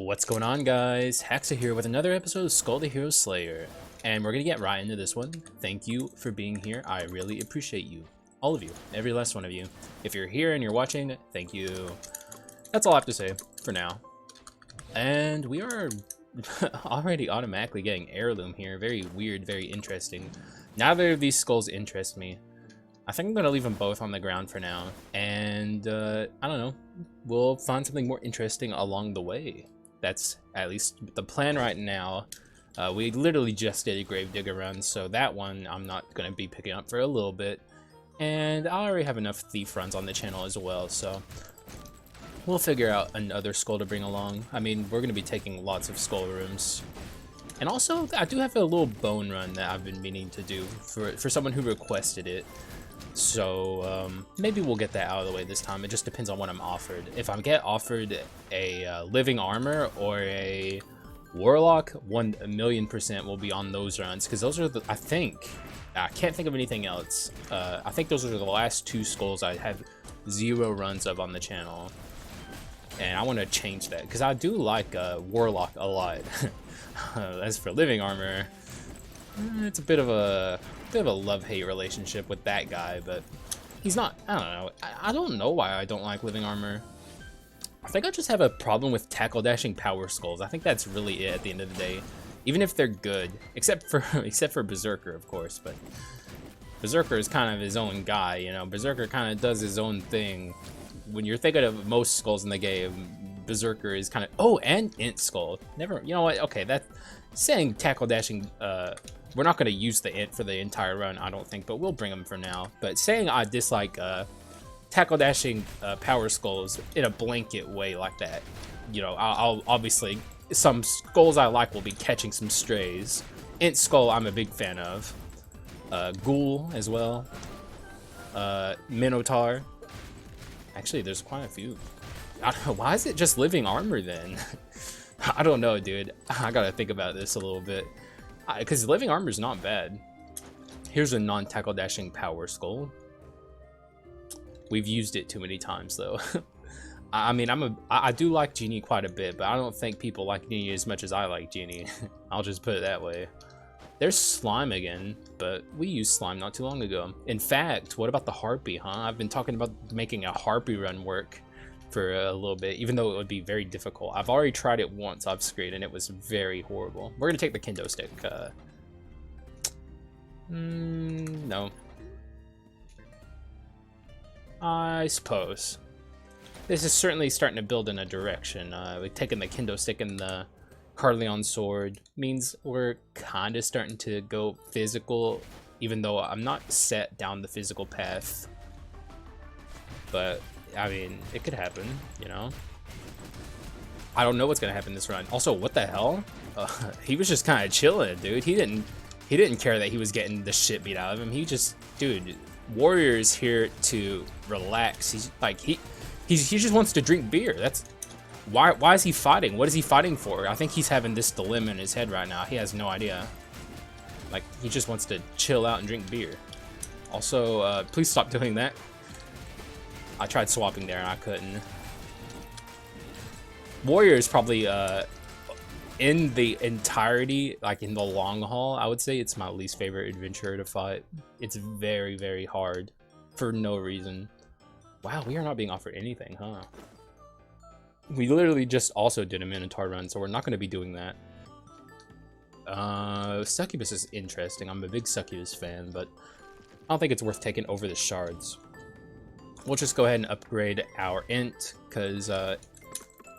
What's going on, guys? Haxa here with another episode of Skul the Hero Slayer, and we're gonna get right into this one. Thank you for being here. I really appreciate you, all of you, every last one of you. If you're here and you're watching, thank you. That's all I have to say for now. And we are already automatically getting heirloom here. Very weird, very interesting. Neither of these skulls interest me. I think I'm gonna leave them both on the ground for now, and I don't know. We'll find something more interesting along the way. That's at least the plan right now. We literally just did a Gravedigger run, so that one I'm not going to be picking up for a little bit. And I already have enough Thief runs on the channel as well, so we'll figure out another skull to bring along. I mean, we're going to be taking lots of skull rooms. And also, I do have a little bone run that I've been meaning to do for someone who requested it. So maybe we'll get that out of the way this time. It just depends on what I'm offered. If I get offered a living armor or a warlock, 1,000,000% will be on those runs, because those are the, I can't think of anything else. I think those are the last two skulls I have 0 runs of on the channel, and I want to change that because I do like warlock a lot. As for living armor, it's a bit of a love-hate relationship with that guy, but he's not, I don't know. I don't know why I don't like living armor. I think I just have a problem with tackle dashing power skulls. I think that's really it at the end of the day. Even if they're good, except for Berserker, of course, but Berserker is kind of his own guy, you know. Berserker kind of does his own thing. When you're thinking of most skulls in the game, Berserker is kind of, oh, and Int Skull. Never, you know what? Okay, that saying tackle dashing, we're not going to use the Int for the entire run, I don't think, but we'll bring them for now. But saying I dislike tackle dashing power skulls in a blanket way like that, you know, I'll obviously, some skulls I like will be catching some strays. Int Skull I'm a big fan of. Ghoul as well. Minotaur. Actually, there's quite a few. I don't know, why is it just living armor then? I don't know, dude. I gotta think about this a little bit. Because living armor is not bad. Here's a non-tackle dashing power skull. We've used it too many times though. I mean, I do like Genie quite a bit, but I don't think people like Genie as much as I like Genie. I'll just put it that way. There's slime again, but we used slime not too long ago. In fact, what about the harpy, huh? I've been talking about making a harpy run work for a little bit, even though it would be very difficult. I've already tried it once off screen and it was very horrible. We're gonna take the kendo stick. No. I suppose. This is certainly starting to build in a direction. We've taken the kendo stick and the Carleon sword. Means we're kind of starting to go physical, even though I'm not set down the physical path. But I mean, it could happen, you know. I don't know what's gonna happen this run. Also, what the hell? He was just kind of chilling, dude. He didn't care that he was getting the shit beat out of him. He just, dude, warrior is here to relax. He's like he just wants to drink beer. That's why is he fighting? What is he fighting for? I think he's having this dilemma in his head right now. He has no idea. Like, he just wants to chill out and drink beer. Also, please stop doing that. I tried swapping there and I couldn't. Warrior is probably in the entirety, like in the long haul, I would say it's my least favorite adventurer to fight. It's very, very hard for no reason. Wow, we are not being offered anything, huh? We literally just also did a Minotaur run, so we're not going to be doing that. Succubus is interesting. I'm a big Succubus fan, but I don't think it's worth taking over the shards. We'll just go ahead and upgrade our Int, because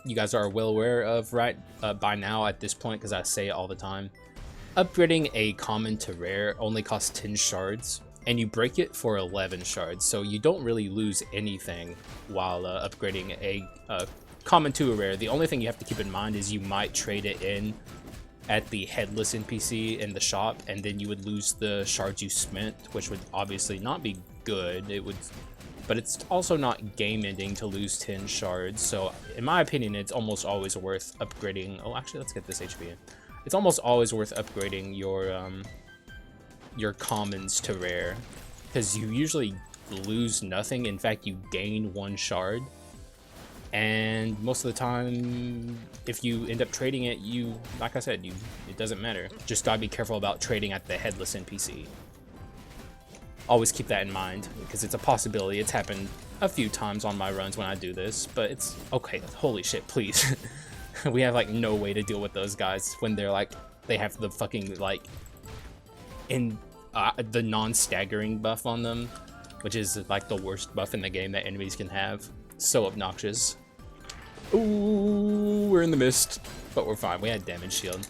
you guys are well aware of by now at this point, because I say it all the time. Upgrading a common to rare only costs 10 shards, and you break it for 11 shards, so you don't really lose anything while upgrading a common to a rare. The only thing you have to keep in mind is you might trade it in at the headless NPC in the shop, and then you would lose the shards you spent, which would obviously not be good. It would, but it's also not game ending to lose 10 shards. So in my opinion, it's almost always worth upgrading. Oh, actually, let's get this HP in. It's almost always worth upgrading your commons to rare, because you usually lose nothing. In fact, you gain 1 shard. And most of the time, if you end up trading it, like I said, it doesn't matter. Just gotta be careful about trading at the headless NPC. Always keep that in mind, because it's a possibility. It's happened a few times on my runs when I do this, but it's okay. Holy shit, please. We have like no way to deal with those guys when they're like, they have the fucking like the non-staggering buff on them, which is like the worst buff in the game that enemies can have. So obnoxious. Ooh, we're in the mist, but we're fine. We had damage shield.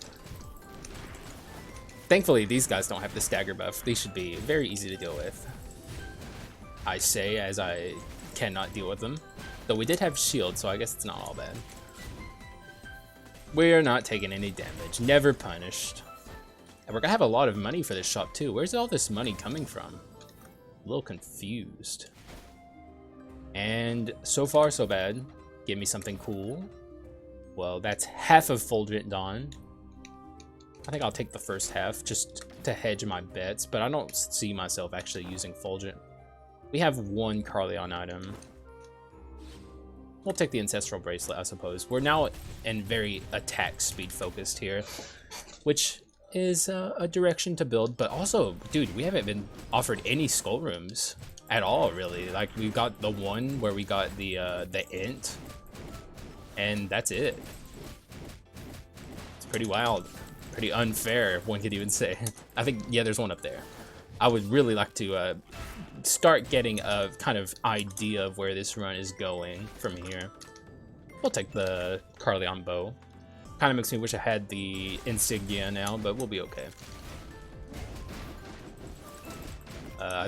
Thankfully, these guys don't have the stagger buff. These should be very easy to deal with. I say as I cannot deal with them. Though we did have shield, so I guess it's not all bad. We're not taking any damage. Never punished. And we're gonna have a lot of money for this shop too. Where's all this money coming from? A little confused. And so far, so bad. Give me something cool. Well, that's half of Fulgent Dawn. I think I'll take the first half just to hedge my bets, but I don't see myself actually using Fulgent. We have one Carleon item. We'll take the Ancestral Bracelet, I suppose. We're now in very attack speed focused here, which is a direction to build, but also, dude, we haven't been offered any skull rooms at all, really. Like, we've got the one where we got the int, and that's it. It's pretty wild. Pretty unfair, one could even say. I think, yeah, there's one up there. I would really like to start getting a kind of idea of where this run is going from here. We'll take the Carleon bow. Kind of makes me wish I had the insignia now, but we'll be okay.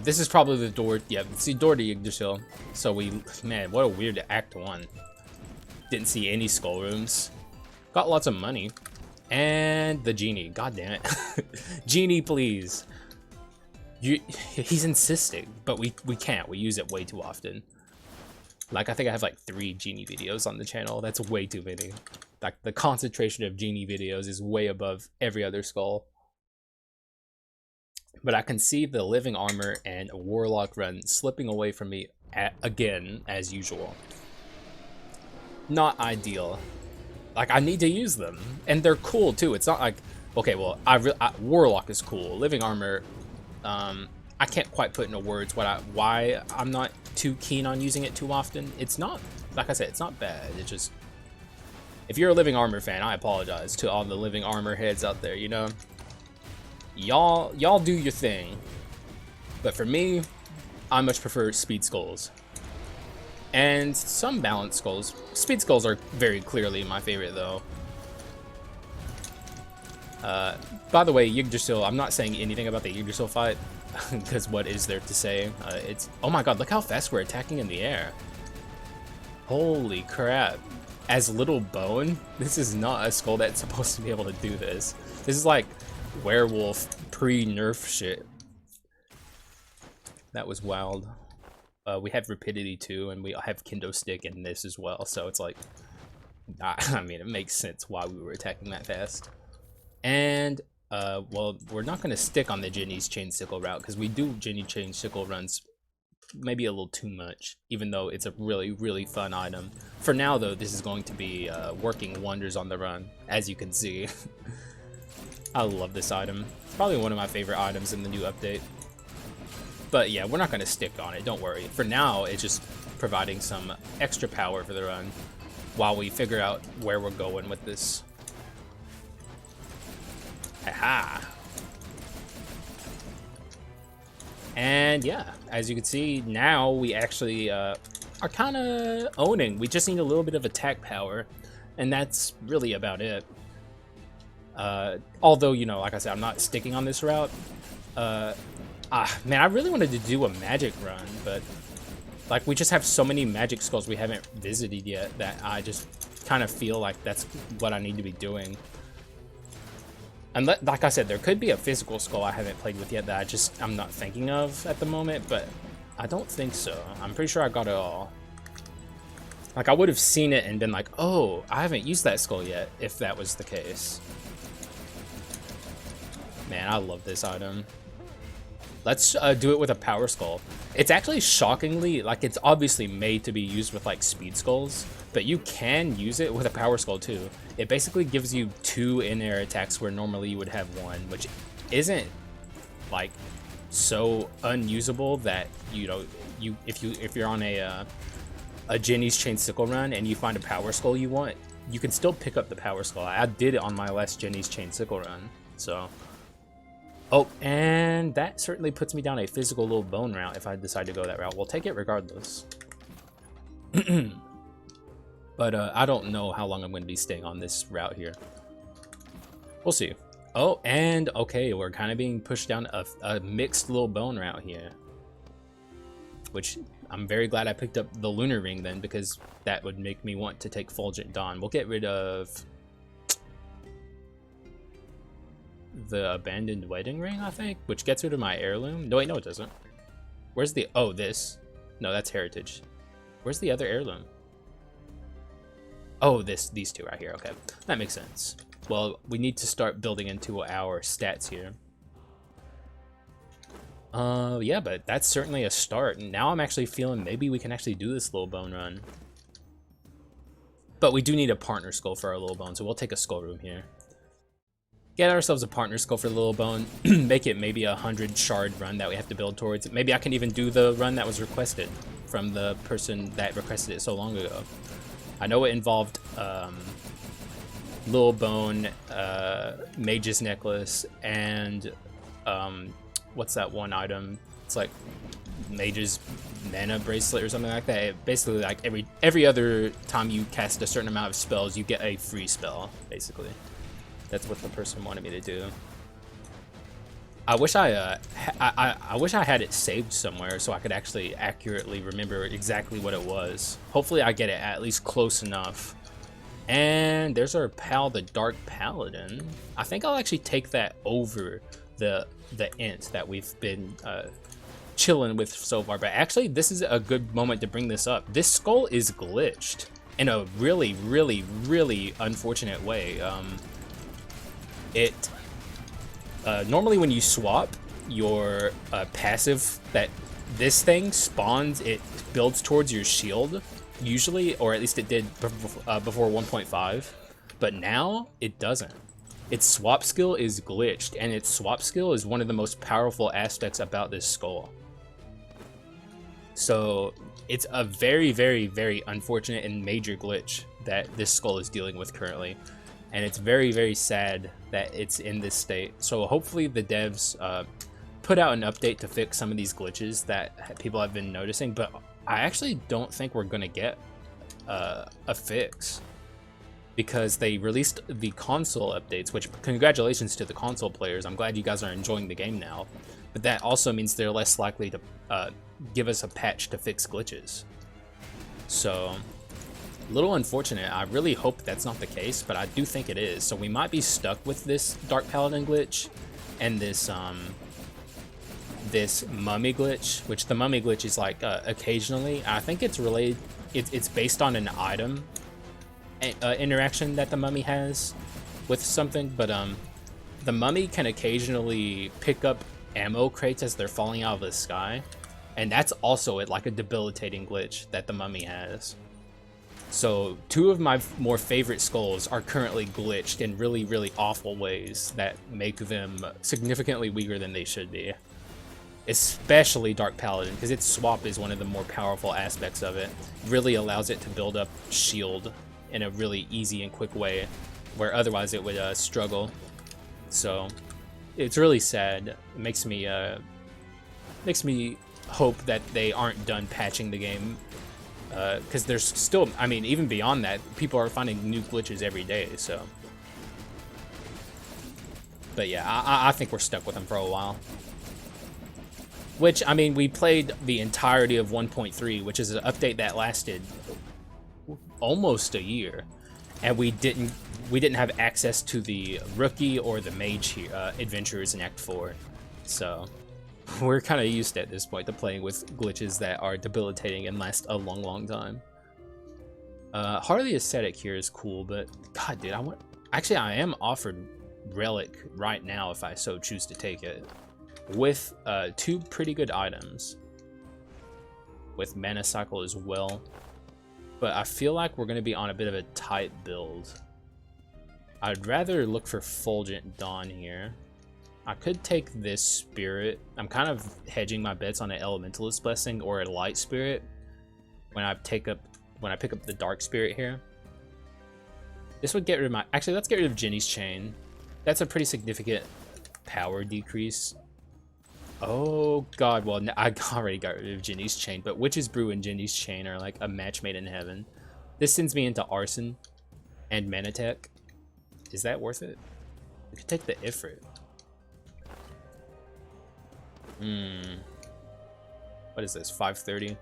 This is probably the door. Yeah, it's the door to Yggdrasil. So man, what a weird Act 1. Didn't see any skull rooms. Got lots of money. And the genie. God damn it. Genie, please. He's insisting, but we can't. We use it way too often. Like, I think I have like 3 genie videos on the channel. That's way too many. Like, the concentration of genie videos is way above every other skull. But I can see the living armor and a warlock run slipping away from me again, as usual. Not ideal. Like, I need to use them, and they're cool too. It's not like, okay, well, warlock is cool. Living armor, I can't quite put into words why I'm not too keen on using it too often. It's not, like I said, it's not bad. It's just, if you're a living armor fan, I apologize to all the living armor heads out there. You know, y'all do your thing, but for me, I much prefer speed skulls. And some balanced skulls. Speed skulls are very clearly my favorite, though. By the way, Yggdrasil, I'm not saying anything about the Yggdrasil fight, because what is there to say? Oh my god, look how fast we're attacking in the air. Holy crap. As Little Bone, this is not a skull that's supposed to be able to do this. This is like werewolf pre-nerf shit. That was wild. We have Rapidity too, and we have Kendo Stick in this as well, so it's like, I mean, it makes sense why we were attacking that fast. And, well, we're not going to stick on the Jinny's Chain Sickle route, because we do Jinny Chain Sickle runs maybe a little too much, even though it's a really, really fun item. For now, though, this is going to be working wonders on the run, as you can see. I love this item. It's probably one of my favorite items in the new update. But yeah, we're not going to stick on it, don't worry. For now, it's just providing some extra power for the run while we figure out where we're going with this. Aha! And yeah, as you can see, now we actually are kind of owning. We just need a little bit of attack power, and that's really about it. Although, you know, like I said, I'm not sticking on this route. Man, I really wanted to do a magic run, but like we just have so many magic skulls we haven't visited yet that I just kind of feel like that's what I need to be doing. And like I said, there could be a physical skull I haven't played with yet that I'm not thinking of at the moment, but I don't think so. I'm pretty sure I got it all. Like, I would have seen it and been like, oh, I haven't used that skull yet, if that was the case. Man, I love this item. Let's do it with a power skull. It's actually shockingly, like, it's obviously made to be used with like speed skulls, but you can use it with a Power Skull too. It basically gives you 2 in-air attacks where normally you would have 1, which isn't like so unusable that, you know, if you're on a Jenny's Chain Sickle run and you find a Power Skull you want, you can still pick up the Power Skull. I did it on my last Jenny's Chain Sickle run, so. Oh, and that certainly puts me down a physical little bone route if I decide to go that route. We'll take it regardless. But I don't know how long I'm going to be staying on this route here. We'll see. Oh, and okay, we're kind of being pushed down a mixed little bone route here. Which I'm very glad I picked up the Lunar Ring then, because that would make me want to take Fulgent Dawn. We'll get rid of the Abandoned Wedding Ring, I think, which gets rid of my heirloom. No, wait, no, it doesn't. Where's the... Oh, this. No, that's Heritage. Where's the other heirloom? Oh, these two right here. Okay, that makes sense. Well, we need to start building into our stats here. Yeah, but that's certainly a start. Now I'm actually feeling maybe we can actually do this little bone run. But we do need a partner skull for our little bone, so we'll take a skull room here. Get ourselves a partner skull for the little bone. Make it maybe 100 shard run that we have to build towards. Maybe I can even do the run that was requested from the person that requested it so long ago. I know it involved Little Bone, Mage's Necklace, and what's that one item? It's like Mage's Mana Bracelet or something like that. It basically, like every other time you cast a certain amount of spells, you get a free spell, basically. That's what the person wanted me to do. I wish I wish I had it saved somewhere so I could actually accurately remember exactly what it was. Hopefully I get it at least close enough. And there's our pal, the Dark Paladin. I think I'll actually take that over the int that we've been chilling with so far. But actually, this is a good moment to bring this up. This skull is glitched in a really, really, really unfortunate way. Normally when you swap your passive, that this thing spawns, it builds towards your shield, usually, or at least it did before 1.5, but now it doesn't. Its swap skill is glitched, and its swap skill is one of the most powerful aspects about this skull. So it's a very, very, very unfortunate and major glitch that this skull is dealing with currently. And it's very, very sad that it's in this state. So hopefully the devs put out an update to fix some of these glitches that people have been noticing. But I actually don't think we're going to get a fix, because they released the console updates, which congratulations to the console players. I'm glad you guys are enjoying the game now. But that also means they're less likely to give us a patch to fix glitches. So... a little unfortunate. I really hope that's not the case, but I do think it is. So we might be stuck with this Dark Paladin glitch and this this mummy glitch, which the mummy glitch is like occasionally. I think it's related. It's based on an item interaction that the mummy has with something, but the mummy can occasionally pick up ammo crates as they're falling out of the sky, and that's also like a debilitating glitch that the mummy has. So 2 of my more favorite skulls are currently glitched in really, really awful ways that make them significantly weaker than they should be. Especially Dark Paladin, because its swap is one of the more powerful aspects of it. It really allows it to build up shield in a really easy and quick way, where otherwise it would struggle. So it's really sad. It makes me hope that they aren't done patching the game. Because there's still, I mean, even beyond that, people are finding new glitches every day, so. But yeah, I think we're stuck with them for a while. Which, I mean, we played the entirety of 1.3, which is an update that lasted almost a year. And we didn't have access to the Rookie or the Mage adventures in Act 4. So... we're kind of used at this point to playing with glitches that are debilitating and last a long, long time. Harley Aesthetic here is cool, but god, dude, actually, I am offered Relic right now if I so choose to take it, with 2 pretty good items, with Mana Cycle as well. but I feel like we're going to be on a bit of a tight build. I'd rather look for Fulgent Dawn here. I could take this spirit. I'm kind of hedging my bets on an Elementalist Blessing or a Light Spirit when I pick up the Dark Spirit here. This would get rid of my... Actually, let's get rid of Jenny's Chain. That's a pretty significant power decrease. Oh god, well I already got rid of Jenny's Chain, but Witch's Brew and Jenny's Chain are like a match made in heaven. This sends me into Arson and Manatech. Is that worth it? We could take the Ifrit. What is this, 530?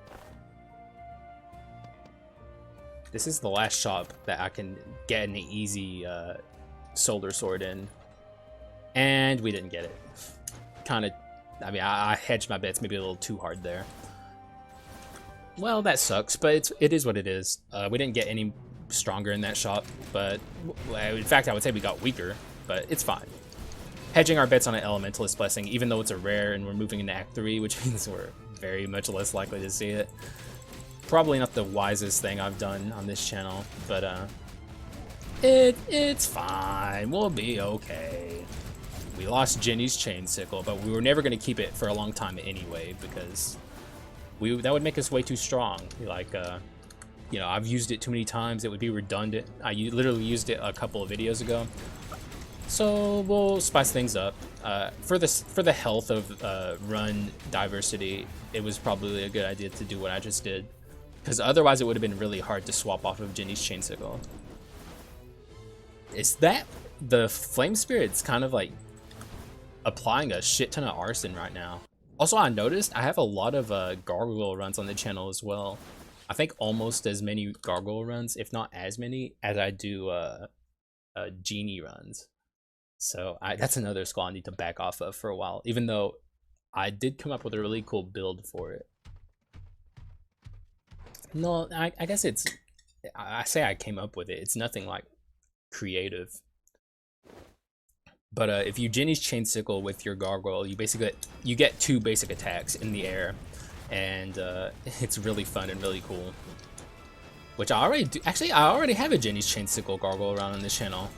This is the last shop that I can get an easy Solar Sword in. And we didn't get it. Kind of, I mean, I hedged my bets maybe a little too hard there. Well, that sucks, but it is what it is. We didn't get any stronger in that shop, but in fact, I would say we got weaker, but it's fine. Hedging our bets on an Elementalist Blessing, even though it's a rare and we're moving into Act 3, which means we're very much less likely to see it. Probably not the wisest thing I've done on this channel, but it's fine. We'll be okay. We lost Jenny's Chain Sickle, but we were never going to keep it for a long time anyway, because that would make us way too strong. Like, you know, I've used it too many times. It would be redundant. I literally used it a couple of videos ago. So we'll spice things up. For the health of run diversity, it was probably a good idea to do what I just did, because otherwise it would have been really hard to swap off of Jenny's Chain Sickle. Is that the Flame Spirit's kind of like applying a shit ton of arson right now? Also, I noticed I have a lot of gargoyle runs on the channel as well. I think almost as many gargoyle runs, if not as many, as I do genie runs. So that's another skull I need to back off of for a while, even though I did come up with a really cool build for it. No, I guess it's... I say I came up with it. It's nothing like creative. But if you Jenny's Chain Sickle with your gargoyle, you get 2 basic attacks in the air, and it's really fun and really cool. Which I already do. Actually, I already have a Jenny's Chain Sickle gargoyle around on this channel.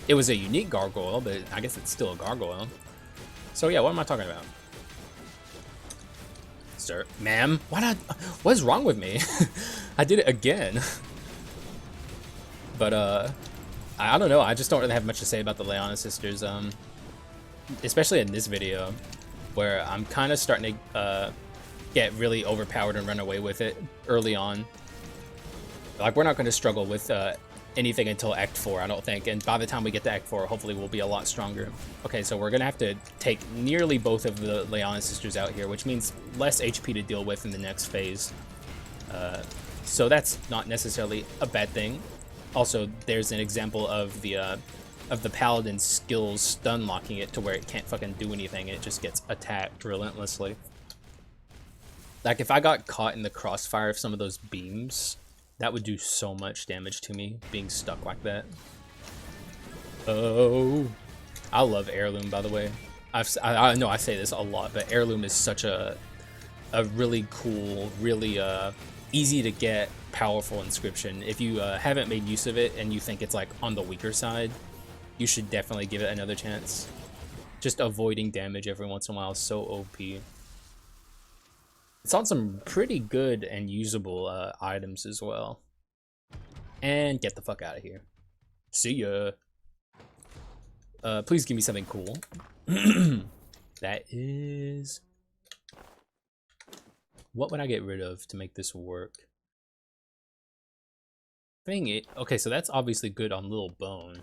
It was a unique gargoyle, but I guess it's still a gargoyle. So yeah, what am I talking about? Sir, ma'am, what is wrong with me? I did it again. But I don't know. I just don't really have much to say about the Leona sisters. Especially in this video, where I'm kind of starting to get really overpowered and run away with it early on. Like, we're not going to struggle with anything until Act 4, I don't think, and by the time we get to Act 4, hopefully we'll be a lot stronger. Okay, so we're gonna have to take nearly both of the Leona sisters out here, which means less HP to deal with in the next phase. So that's not necessarily a bad thing. Also, there's an example of the Paladin's skills stun locking it to where it can't fucking do anything, and it just gets attacked relentlessly. Like, if I got caught in the crossfire of some of those beams, that would do so much damage to me, being stuck like that. Oh, I love Heirloom, by the way. I know I say this a lot, but Heirloom is such a really cool, really easy to get, powerful inscription. If you haven't made use of it and you think it's like on the weaker side, you should definitely give it another chance. Just avoiding damage every once in a while is so OP. It's on some pretty good and usable items as well. And get the fuck out of here. See ya. Please give me something cool. That is... What would I get rid of to make this work? Okay, so that's obviously good on Little Bone.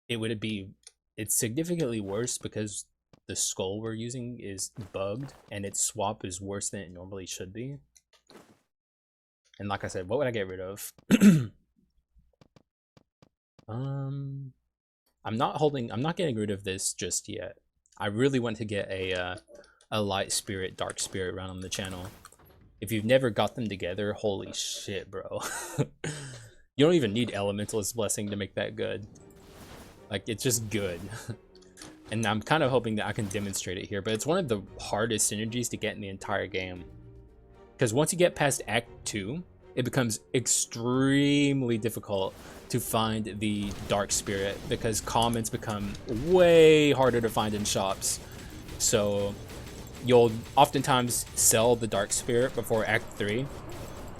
It's significantly worse because the skull we're using is bugged and its swap is worse than it normally should be. And like I said, what would I get rid of? I'm not getting rid of this just yet. I really want to get a light spirit, dark spirit run on the channel. If you've never got them together, holy shit, bro. You don't even need Elementalist Blessing to make that good. Like, it's just good. And I'm kind of hoping that I can demonstrate it here, but it's one of the hardest synergies to get in the entire game. Because once you get past Act 2, it becomes extremely difficult to find the Dark Spirit because commons become way harder to find in shops. So you'll oftentimes sell the Dark Spirit before Act 3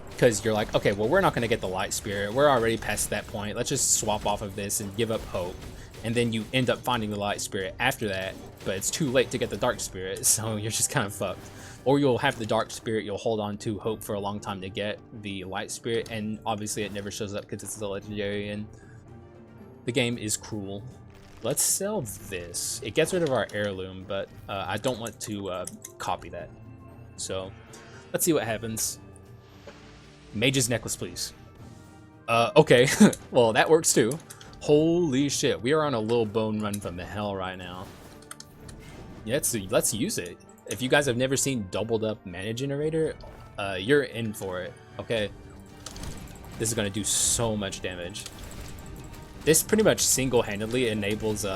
because you're like, okay, well, we're not going to get the Light Spirit. We're already past that point. Let's just swap off of this and give up hope. And then you end up finding the Light Spirit after that, but it's too late to get the Dark Spirit, so you're just kind of fucked. Or you'll have the Dark Spirit, you'll hold on to hope for a long time to get the Light Spirit, and obviously it never shows up because it's the legendary, and the game is cruel. Let's sell this. It gets rid of our heirloom, but I don't want to copy that. So let's see what happens. Mage's necklace, please. Okay, well, that works too. Holy shit, we are on a little bone run from the hell right now. Yeah, let's use it. If you guys have never seen doubled up mana generator, you're in for it, okay? This is gonna do so much damage. This pretty much single-handedly enables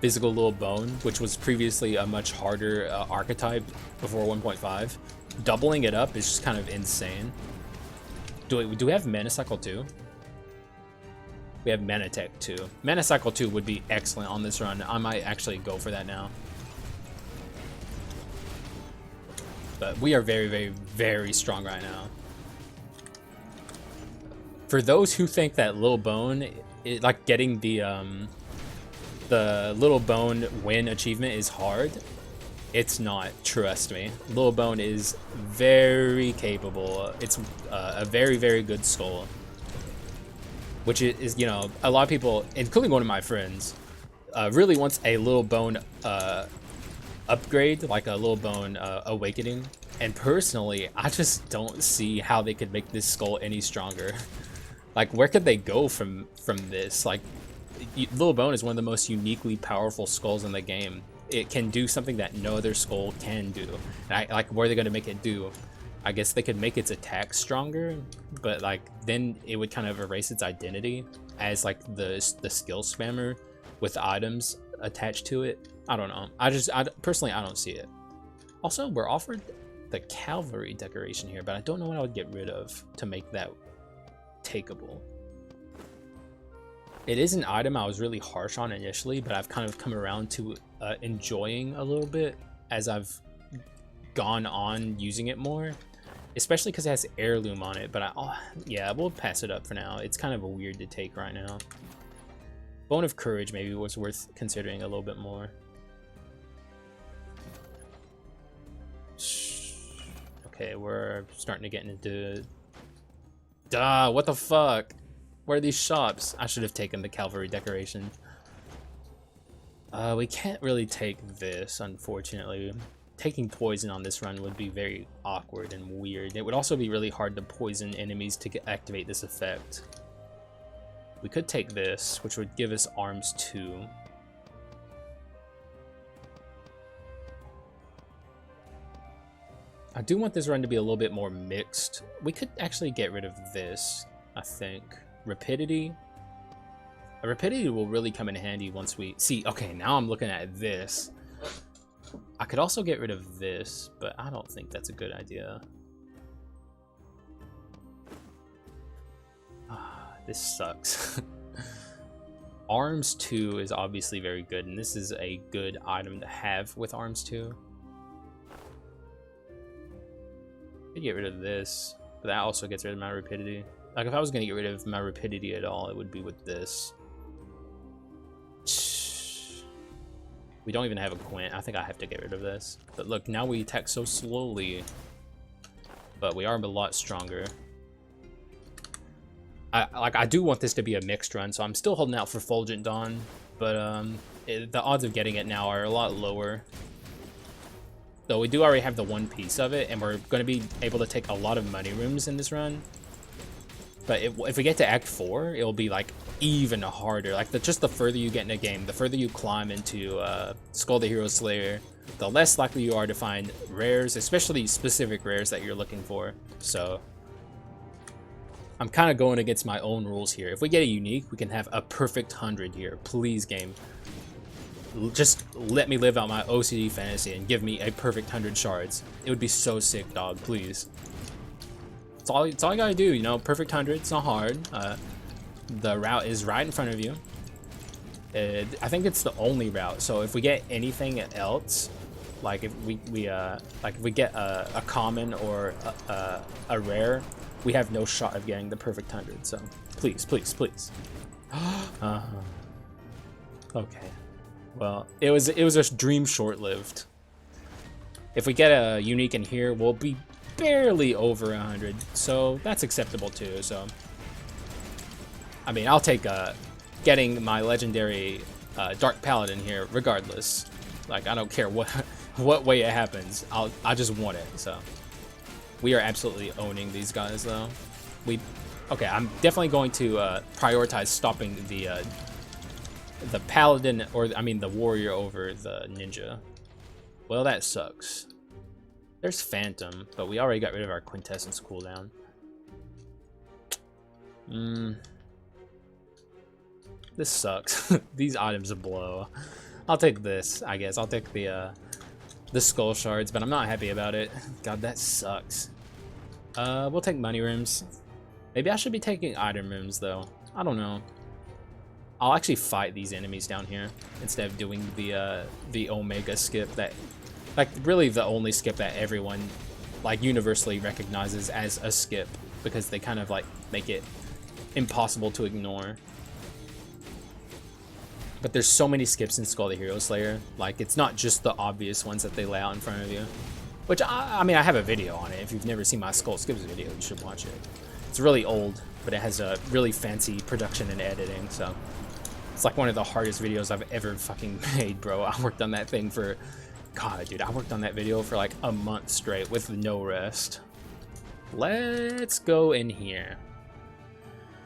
physical little bone, which was previously a much harder archetype before 1.5. Doubling it up is just kind of insane. Do we have Mana Cycle 2? We have Mana Tech 2. Mana Cycle 2 would be excellent on this run. I might actually go for that now. But we are very, very, very strong right now. For those who think that Little Bone, like getting the Little Bone win achievement is hard, it's not, trust me. Little Bone is very capable. It's a very, very good skull. Which is, you know, a lot of people, including one of my friends, really wants a Little Bone upgrade, like a Little Bone awakening. And personally, I just don't see how they could make this skull any stronger. Like, where could they go from this? Like, Little Bone is one of the most uniquely powerful skulls in the game. It can do something that no other skull can do. And like, what are they going to make it do? I guess they could make its attack stronger, but like then it would kind of erase its identity as like the skill spammer with items attached to it. I don't know. Personally, I don't see it. Also, we're offered the cavalry decoration here, but I don't know what I would get rid of to make that takeable. It is an item I was really harsh on initially, but I've kind of come around to enjoying a little bit as I've gone on using it more, especially because it has heirloom on it. But yeah, we'll pass it up for now. It's kind of weird to take right now. Bone of Courage maybe was worth considering a little bit more. Okay, we're starting to get into... Duh, what the fuck? Where are these shops? I should have taken the cavalry decoration. We can't really take this, unfortunately. Taking poison on this run would be very awkward and weird. It would also be really hard to poison enemies to activate this effect. We could take this, which would give us arms 2. I do want this run to be a little bit more mixed. We could actually get rid of this, I think. Rapidity. Rapidity will really come in handy once we... See, okay, now I'm looking at this. I could also get rid of this, but I don't think that's a good idea. This sucks. Arms 2 is obviously very good, and this is a good item to have with Arms 2. I could get rid of this, but that also gets rid of my rapidity. Like, if I was going to get rid of my rapidity at all, it would be with this. We don't even have a Quint. I think I have to get rid of this. But look, now we attack so slowly. But we are a lot stronger. I do want this to be a mixed run, so I'm still holding out for Fulgent Dawn. But the odds of getting it now are a lot lower. Though we do already have the one piece of it, and we're going to be able to take a lot of money rooms in this run. But if we get to Act 4, it'll be like even harder. Like just the further you get in the game, the further you climb into Skul the Hero Slayer, the less likely you are to find rares, especially specific rares that you're looking for. So I'm kind of going against my own rules here. If we get a unique, we can have a perfect 100 here. Please, game. Just let me live out my OCD fantasy and give me a perfect 100 shards. It would be so sick, dog. Please. It's all you gotta do, you know. Perfect 100. It's not hard. The route is right in front of you. I think it's the only route. So if we get anything else, like if we get a common or a rare, we have no shot of getting the perfect 100. So please, please, please. Okay. Well, it was a dream short-lived. If we get a unique in here, we'll be barely over 100, so that's acceptable too. So, I mean, I'll take getting my legendary Dark Paladin here, regardless. Like, I don't care what way it happens. I just want it. So, we are absolutely owning these guys, though. Okay, I'm definitely going to prioritize stopping the Paladin, or I mean the warrior, over the ninja. Well, that sucks. There's Phantom, but we already got rid of our Quintessence cooldown. This sucks. These items blow. I'll take this, I guess. I'll take the skull shards, but I'm not happy about it. God, that sucks. We'll take money rooms. Maybe I should be taking item rooms, though. I don't know. I'll actually fight these enemies down here instead of doing the Omega skip that, like, really the only skip that everyone, like, universally recognizes as a skip, because they kind of, like, make it impossible to ignore. But there's so many skips in Skul the Hero Slayer. Like, it's not just the obvious ones that they lay out in front of you. Which, I mean, I have a video on it. If you've never seen my Skul skips video, you should watch it. It's really old, but it has a really fancy production and editing, so it's like one of the hardest videos I've ever fucking made, bro. I worked on that thing for, God, dude, I worked on that video for like a month straight with no rest. Let's go in here.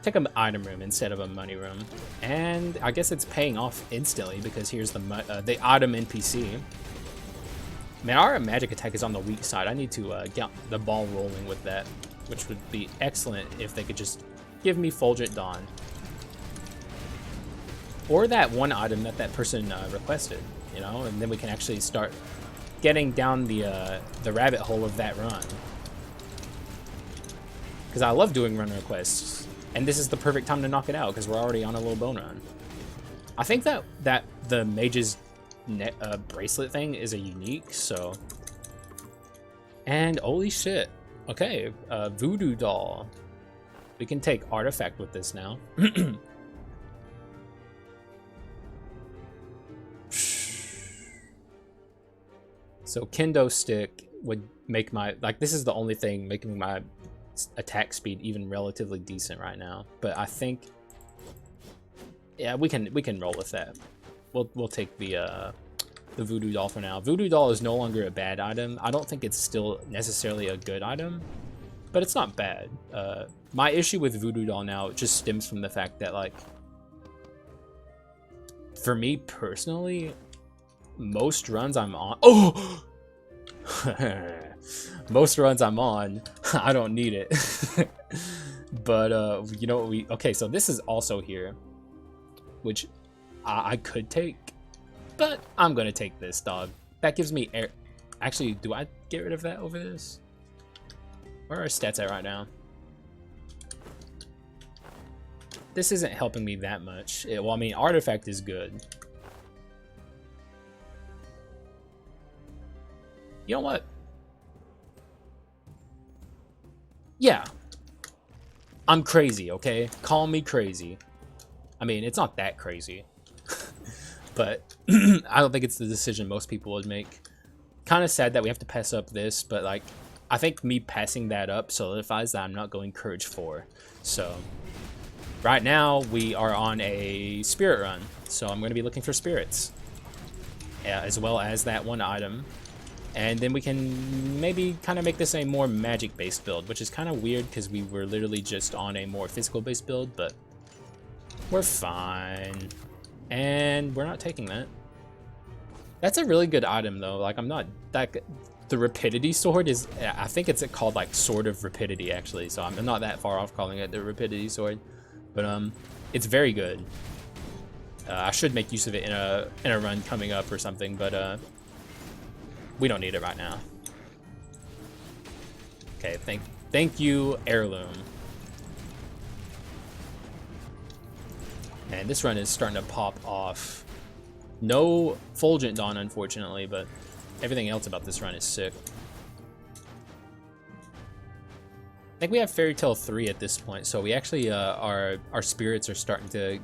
Take an item room instead of a money room, and I guess it's paying off instantly because here's the item NPC. Man, our magic attack is on the weak side. I need to get the ball rolling with that, which would be excellent if they could just give me Fulgent Dawn. Or that one item that person requested, you know, and then we can actually start getting down the rabbit hole of that run. Because I love doing run requests, and this is the perfect time to knock it out because we're already on a little bone run. I think that the mage's bracelet thing is a unique, so. And holy shit. Okay, voodoo doll. We can take artifact with this now. So kendo stick would make my, like, this is the only thing making my attack speed even relatively decent right now. But I think, yeah, we can roll with that. We'll take the voodoo doll for now. Voodoo doll is no longer a bad item. I don't think it's still necessarily a good item, but it's not bad. My issue with voodoo doll now just stems from the fact that, like, for me personally, most runs I'm on, most runs I'm on, I don't need it. But you know what, okay, so this is also here, which I could take, but I'm gonna take this, dog. That gives me air. Actually, do I get rid of that over this? Where are our stats at right now? This isn't helping me that much. Well, I mean, artifact is good. You know what? Yeah. I'm crazy, okay? Call me crazy. I mean, it's not that crazy. But I don't think it's the decision most people would make. Kind of sad that we have to pass up this, but, like, I think me passing that up solidifies that I'm not going Courage 4. So, right now, we are on a spirit run. So I'm going to be looking for spirits. As well as that one item. And then we can maybe kind of make this a more magic-based build, which is kind of weird because we were literally just on a more physical-based build, but we're fine. And we're not taking that. That's a really good item, though. Like, I'm not... Like, the Rapidity Sword is... I think it's called, like, Sword of Rapidity, actually. So I'm not that far off calling it the Rapidity Sword. But, it's very good. I should make use of it in a run coming up or something, but, we don't need it right now. Okay, thank Thank you, Heirloom. And this run is starting to pop off. No Fulgent Dawn, unfortunately, but everything else about this run is sick. I think we have Fairy Tale 3 at this point, so we actually, our spirits are starting to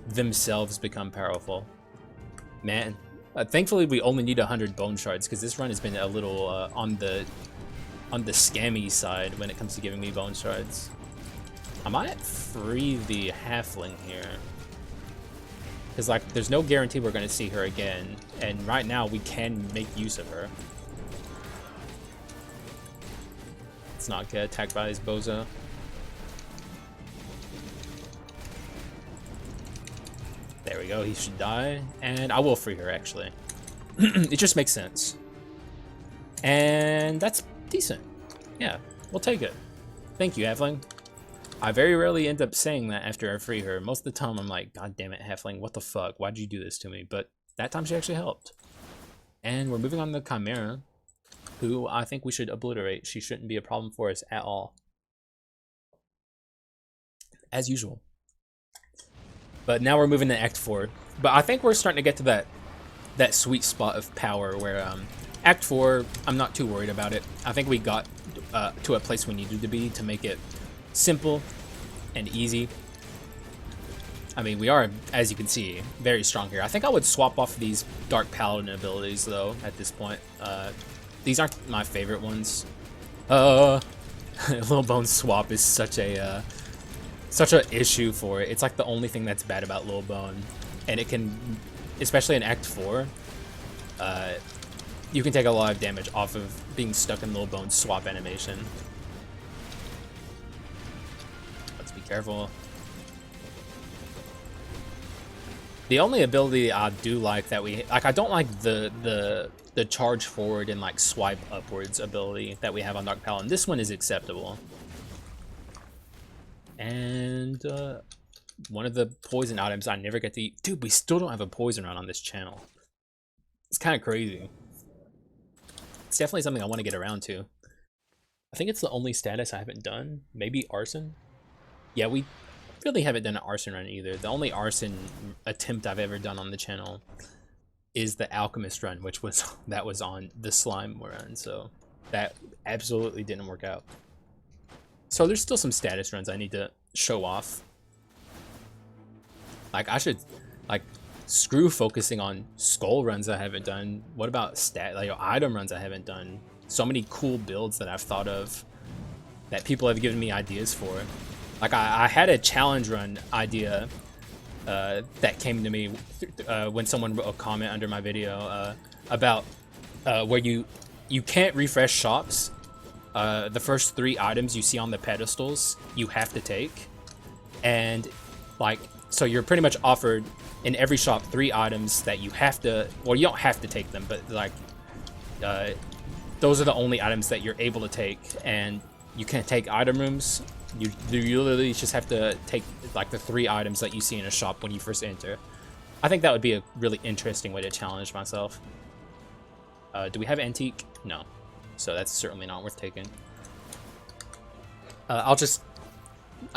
themselves become powerful. Man, thankfully we only need 100 bone shards, because this run has been a little on the scammy side when it comes to giving me bone shards. I might free the halfling here. Because, like, there's no guarantee we're going to see her again. And right now, we can make use of her. Let's not get attacked by his bozo. There we go. He should die. And I will free her, actually. It just makes sense. And that's decent. Yeah, we'll take it. Thank you, halfling. I very rarely end up saying that after I free her. Most of the time I'm like, God damn it, halfling, what the fuck? Why'd you do this to me? But that time she actually helped. And we're moving on to Chimera, who I think we should obliterate. She shouldn't be a problem for us at all. As usual. But now we're moving to Act 4. But I think we're starting to get to that sweet spot of power where Act 4, I'm not too worried about it. I think we got to a place we needed to be to make it simple and easy. I mean, we are, as you can see, very strong here. I think I would swap off these Dark Paladin abilities, though, at this point. These aren't my favorite ones. Little Bone swap is such a issue for it. It's like the only thing that's bad about Little Bone. And it can, especially in Act 4, you can take a lot of damage off of being stuck in Little Bone's swap animation. Careful. The only ability I do like that I don't like the charge forward and like swipe upwards ability that we have on Dark Paladin. This one is acceptable. And one of the poison items I never get to eat. Dude, we still don't have a poison run on this channel. It's kind of crazy. It's definitely something I want to get around to. I think it's the only status I haven't done. Maybe Arson? Yeah, we really haven't done an arson run either. The only arson attempt I've ever done on the channel is the alchemist run, which was on the slime run, so that absolutely didn't work out. So there's still some status runs I need to show off. Like I should, like, screw focusing on skull runs I haven't done. What about item runs I haven't done? So many cool builds that I've thought of that people have given me ideas for. Like I had a challenge run idea that came to me when someone wrote a comment under my video about where you can't refresh shops. The first 3 items you see on the pedestals you have to take, and like so you're pretty much offered in every shop 3 items that you have to. Well, you don't have to take them, but like those are the only items that you're able to take, and you can't take item rooms. You literally just have to take like the 3 items that you see in a shop when you first enter. I think that would be a really interesting way to challenge myself. Do we have antique? No. So that's certainly not worth taking. I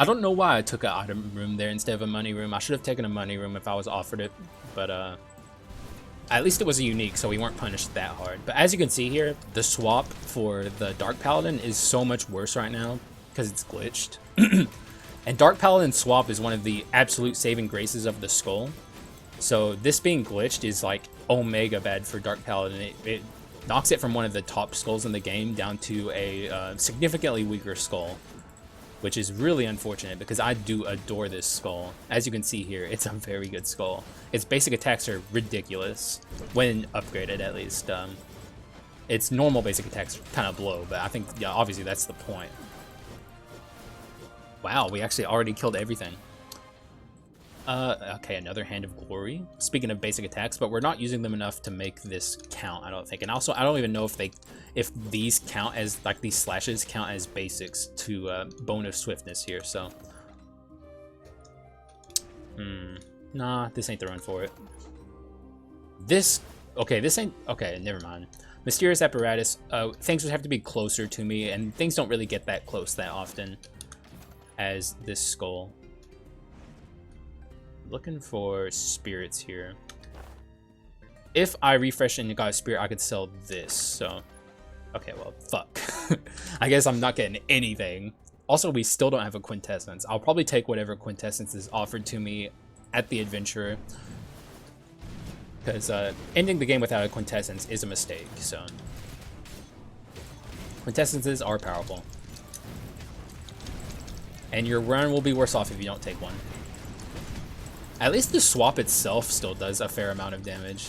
don't know why I took an item room there instead of a money room. I should have taken a money room if I was offered it. But at least it was a unique, so we weren't punished that hard. But as you can see here, the swap for the Dark Paladin is so much worse right now because it's glitched. And Dark Paladin swap is one of the absolute saving graces of the skull. So this being glitched is like omega bad for Dark Paladin. It knocks it from one of the top skulls in the game down to a significantly weaker skull, which is really unfortunate because I do adore this skull. As you can see here, it's a very good skull. Its basic attacks are ridiculous, when upgraded at least. Its normal basic attacks kind of blow, but I think, yeah, obviously that's the point. Wow, we actually already killed everything. Okay, another Hand of Glory. Speaking of basic attacks, but we're not using them enough to make this count, I don't think. And also, I don't even know if these count as, like, these slashes count as basics to Bone of Swiftness here, so. Nah, this ain't the run for it. Okay, this ain't, okay, never mind. Mysterious apparatus, things would have to be closer to me, and things don't really get that close that often as this skull. Looking for spirits here. If I refresh and got a spirit, I could sell this, so... Okay, well, fuck. I guess I'm not getting anything. Also, we still don't have a quintessence. I'll probably take whatever quintessence is offered to me at the adventure. Because ending the game without a quintessence is a mistake, so... Quintessences are powerful. And your run will be worse off if you don't take one. At least the swap itself still does a fair amount of damage.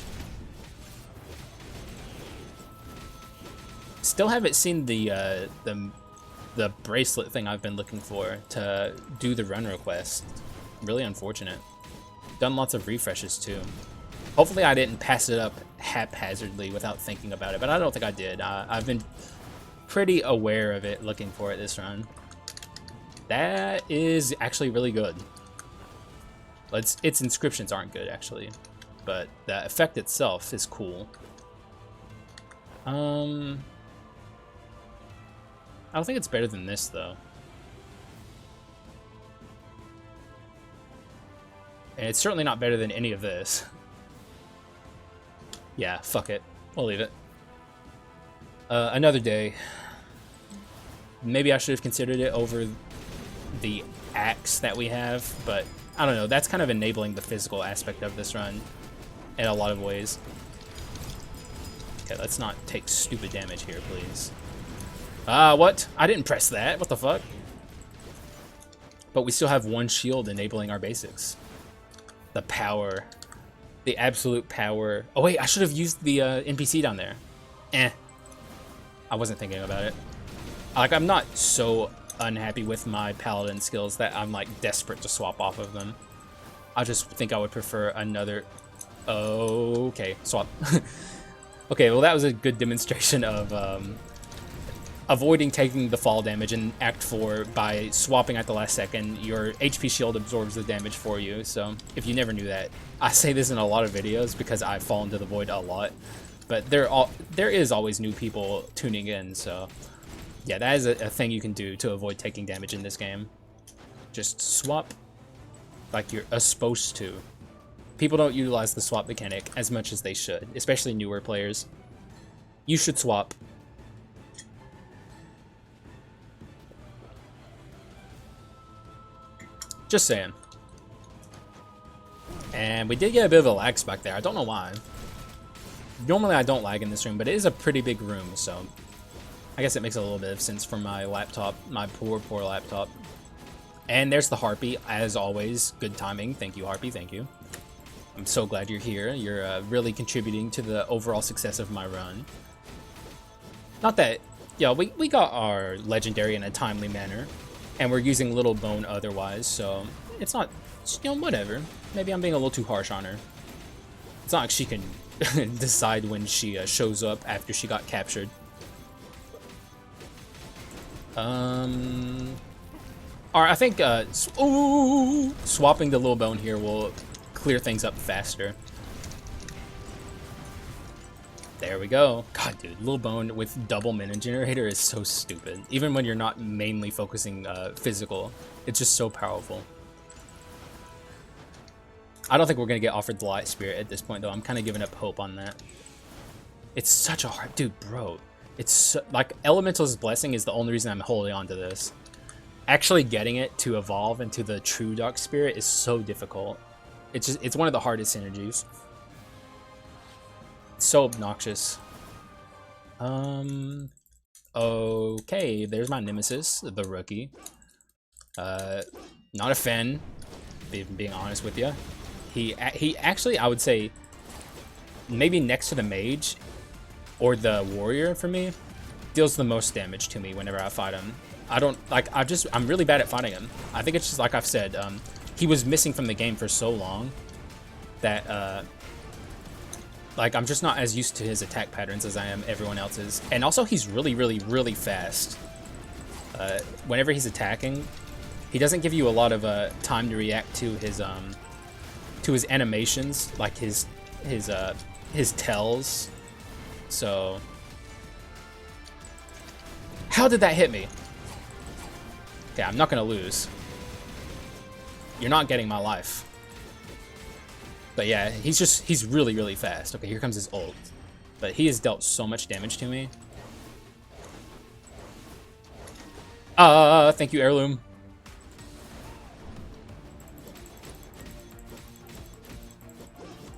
Still haven't seen the bracelet thing I've been looking for to do the run request. Really unfortunate. Done lots of refreshes too. Hopefully I didn't pass it up haphazardly without thinking about it, but I don't think I did. I've been pretty aware of it looking for it this run. That is actually really good. Its inscriptions aren't good actually, but the effect itself is cool. I don't think it's better than this, though. And it's certainly not better than any of this. Yeah, fuck it. We'll leave it. Another day. Maybe I should have considered it over the axe that we have, but I don't know. That's kind of enabling the physical aspect of this run in a lot of ways. Okay, let's not take stupid damage here, please. What? I didn't press that. What the fuck? But we still have one shield enabling our basics. The power. The absolute power. Oh wait, I should have used the NPC down there. I wasn't thinking about it. Like, I'm not so unhappy with my Paladin skills that I'm like desperate to swap off of them. I just think I would prefer another... Okay, swap. Okay, well that was a good demonstration of avoiding taking the fall damage in Act 4 by swapping at the last second. Your HP shield absorbs the damage for you, so if you never knew that. I say this in a lot of videos because I fall into the void a lot, but there is always new people tuning in, so yeah, that is a thing you can do to avoid taking damage in this game. Just swap like you're supposed to. People don't utilize the swap mechanic as much as they should, especially newer players. You should swap. Just saying. And we did get a bit of a lag spike there. I don't know why. Normally I don't lag in this room, but it is a pretty big room, so I guess it makes a little bit of sense for my laptop, my poor laptop. And there's the Harpy, as always. Good timing. Thank you, Harpy. Thank you. I'm so glad you're here. You're really contributing to the overall success of my run. Not that, yeah, we got our legendary in a timely manner, and we're using Little Bone otherwise, so it's not, you know, whatever. Maybe I'm being a little too harsh on her. It's not like she can decide when she shows up after she got captured. Alright, I think swapping the Little Bone here will clear things up faster. There we go. God, dude, Little Bone with double mana generator is so stupid. Even when you're not mainly focusing physical, it's just so powerful. I don't think we're gonna get offered the Light Spirit at this point, though. I'm kind of giving up hope on that. It's such a hard, dude, bro. It's so, like, Elemental's Blessing is the only reason I'm holding on to this. Actually getting it to evolve into the true Dark Spirit is so difficult. It's one of the hardest synergies. It's so obnoxious. Okay, there's my nemesis, the rookie. Not a fan, being honest with you. He actually, I would say, maybe next to the mage or the warrior for me, deals the most damage to me whenever I fight him. I don't, like, I'm really bad at fighting him. I think it's just like I've said, he was missing from the game for so long that, like, I'm just not as used to his attack patterns as I am everyone else's. And also, he's really, really, really fast. Whenever he's attacking, he doesn't give you a lot of time to react to his animations, like his tells. So How did that hit me? Okay, I'm not gonna lose. You're not getting my life. But yeah, he's really, really fast. Okay, here comes his ult. But he has dealt so much damage to me. Thank you, Heirloom.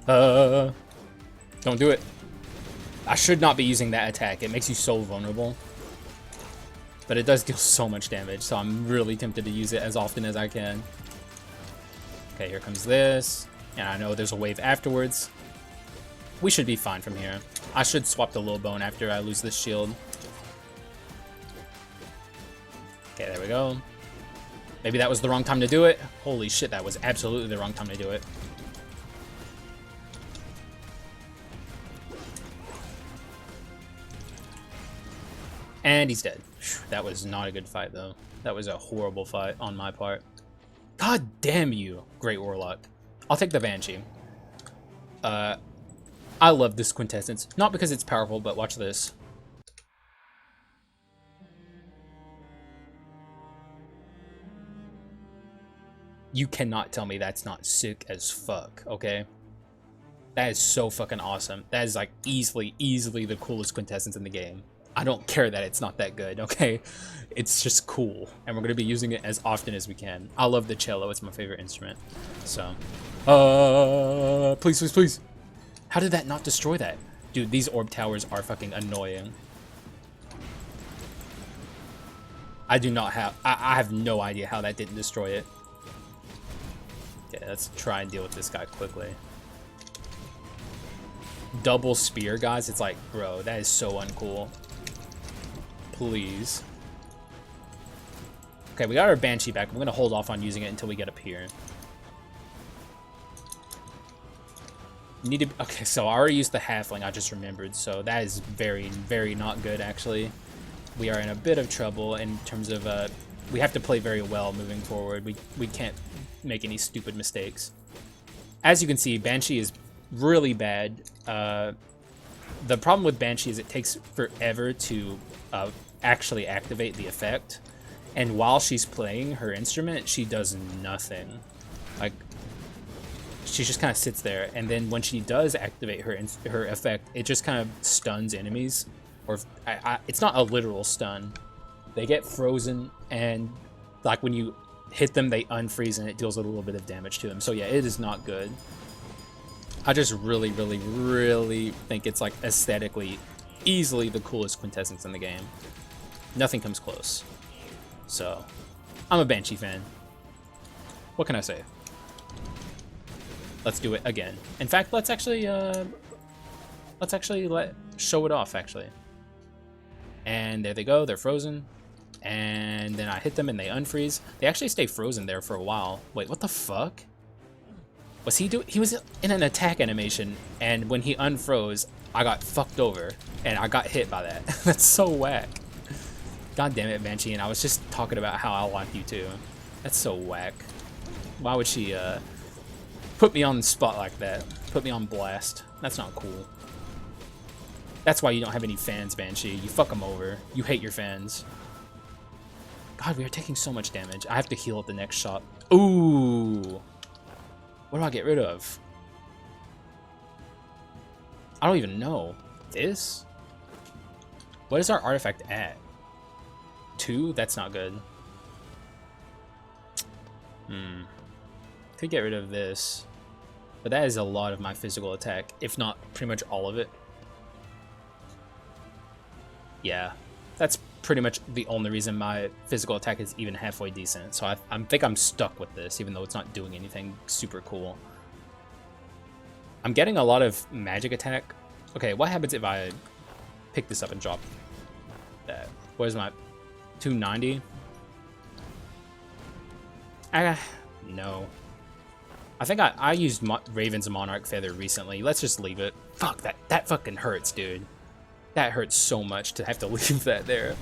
Don't do it. I should not be using that attack. It makes you so vulnerable. But it does deal so much damage, so I'm really tempted to use it as often as I can. Okay, here comes this. And I know there's a wave afterwards. We should be fine from here. I should swap the little bone after I lose this shield. Okay, there we go. Maybe that was the wrong time to do it. Holy shit, that was absolutely the wrong time to do it. And he's dead. That was not a good fight, though. That was a horrible fight on my part. God damn you, Great Warlock. I'll take the Banshee. I love this Quintessence. Not because it's powerful, but watch this. You cannot tell me that's not sick as fuck, okay? That is so fucking awesome. That is, like, easily the coolest Quintessence in the game. I don't care that it's not that good, okay? It's just cool, and we're gonna be using it as often as we can. I love the cello, it's my favorite instrument. So, please, please, please. How did that not destroy that? Dude, these orb towers are fucking annoying. I have no idea how that didn't destroy it. Okay, let's try and deal with this guy quickly. Double spear, guys, it's like, bro, that is so uncool. Please. Okay, we got our Banshee back. I'm gonna hold off on using it until we get up here. Okay, so I already used the Halfling, I just remembered, so that is very, very not good, actually. We are in a bit of trouble in terms of, we have to play very well moving forward. We can't make any stupid mistakes. As you can see, Banshee is really bad. The problem with Banshee is it takes forever to actually activate the effect, and while she's playing her instrument, she does nothing. Like, she just kind of sits there, and then when she does activate her effect, it just kind of stuns enemies, or it's not a literal stun. They get frozen, and like when you hit them, they unfreeze, and it deals a little bit of damage to them. So yeah, it is not good. I just really, really, really think it's like aesthetically easily the coolest Quintessence in the game. Nothing comes close. So, I'm a Banshee fan. What can I say? Let's do it again. In fact, let's actually show it off, actually. And there they go, they're frozen. And then I hit them and they unfreeze. They actually stay frozen there for a while. Wait, what the fuck? Was he was in an attack animation, and when he unfroze, I got fucked over, and I got hit by that. That's so whack. God damn it, Banshee, and I was just talking about how I like you too. That's so whack. Why would she put me on the spot like that? Put me on blast. That's not cool. That's why you don't have any fans, Banshee. You fuck them over. You hate your fans. God, we are taking so much damage. I have to heal at the next shot. Ooh. What do I get rid of? I don't even know. This? What is our artifact at? 2? That's not good. Could get rid of this. But that is a lot of my physical attack, if not pretty much all of it. Yeah, that's pretty much the only reason my physical attack is even halfway decent. So I think I'm stuck with this, even though it's not doing anything super cool. I'm getting a lot of magic attack. Okay, what happens if I pick this up and drop that? What is my 290? No. I think I used Raven's Monarch Feather recently. Let's just leave it. Fuck, that fucking hurts, dude. That hurts so much to have to leave that there.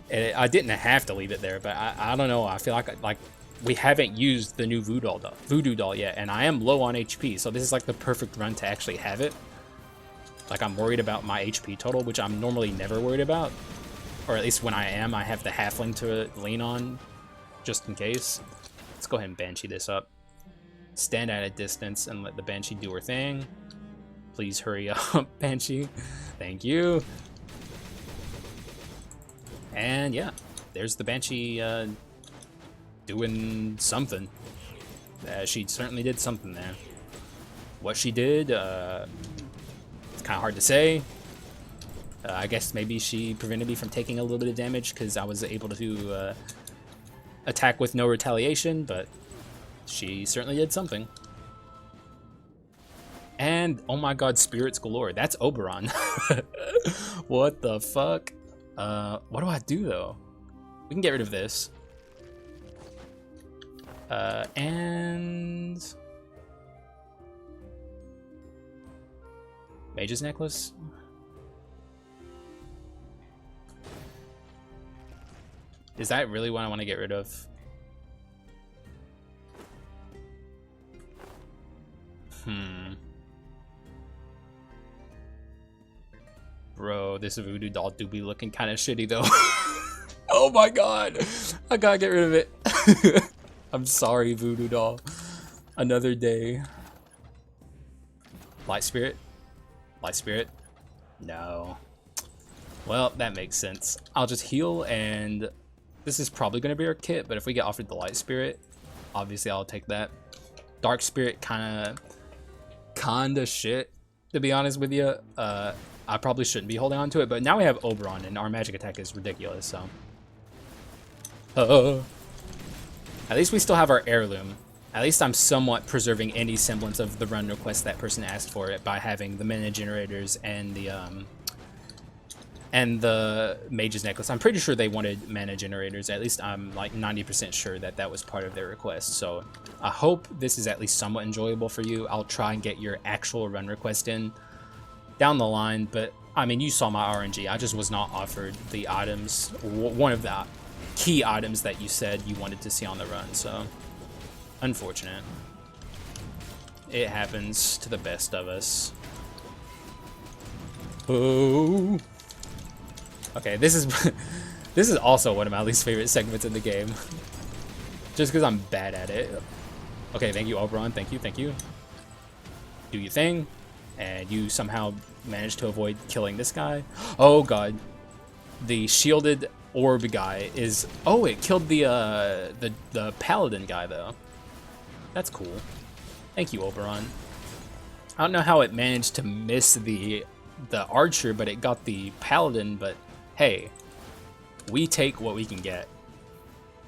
And I didn't have to leave it there, but I don't know. I feel like we haven't used the new Voodoo Doll yet, and I am low on HP, so this is like the perfect run to actually have it. Like, I'm worried about my HP total, which I'm normally never worried about. Or at least when I am, I have the halfling to lean on, just in case. Let's go ahead and Banshee this up. Stand at a distance and let the Banshee do her thing. Please hurry up, Banshee. Thank you. And yeah, there's the Banshee doing something. She certainly did something there. What she did, it's kind of hard to say. I guess maybe she prevented me from taking a little bit of damage because I was able to attack with no retaliation, but she certainly did something. And oh my god, spirits galore. That's Oberon. What the fuck? What do I do though? We can get rid of this. And Mage's Necklace. Is that really what I want to get rid of? Bro, this voodoo doll do be looking kind of shitty though. Oh my god. I gotta get rid of it. I'm sorry, voodoo doll. Another day. Light spirit? Light spirit? No. Well, that makes sense. I'll just heal, and this is probably going to be our kit, but if we get offered the light spirit, obviously I'll take that. Dark spirit kinda shit, to be honest with you. I probably shouldn't be holding on to it, but now we have Oberon, and our magic attack is ridiculous, so. At least we still have our heirloom. At least I'm somewhat preserving any semblance of the run request that person asked for it by having the mana generators and the Mage's Necklace. I'm pretty sure they wanted mana generators. At least I'm like 90% sure that that was part of their request. So I hope this is at least somewhat enjoyable for you. I'll try and get your actual run request in down the line, but I mean, you saw my RNG. I just was not offered the items, one of the key items that you said you wanted to see on the run, so unfortunate. It happens to the best of us. Oh. Okay, this is also one of my least favorite segments in the game. Just because I'm bad at it. Okay, thank you, Oberon. Thank you, thank you. Do your thing. And you somehow managed to avoid killing this guy. Oh god. The shielded orb guy is... Oh, it killed the Paladin guy, though. That's cool. Thank you, Oberon. I don't know how it managed to miss the archer, but it got the Paladin, but hey, we take what we can get.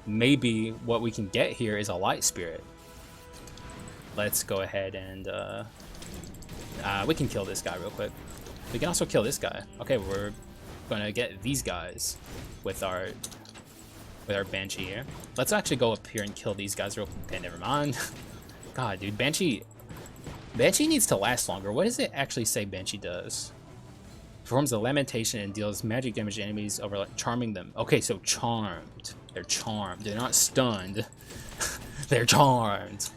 Maybe what we can get here is a light spirit. Let's go ahead and we can kill this guy real quick. We can also kill this guy. Okay, we're gonna get these guys with our Banshee here. Let's actually go up here and kill these guys real quick. Okay, never mind. God, dude, Banshee needs to last longer. What does it actually say Banshee does? Performs a lamentation and deals magic damage to enemies over charming them. Okay, so charmed. They're charmed. They're not stunned. They're charmed.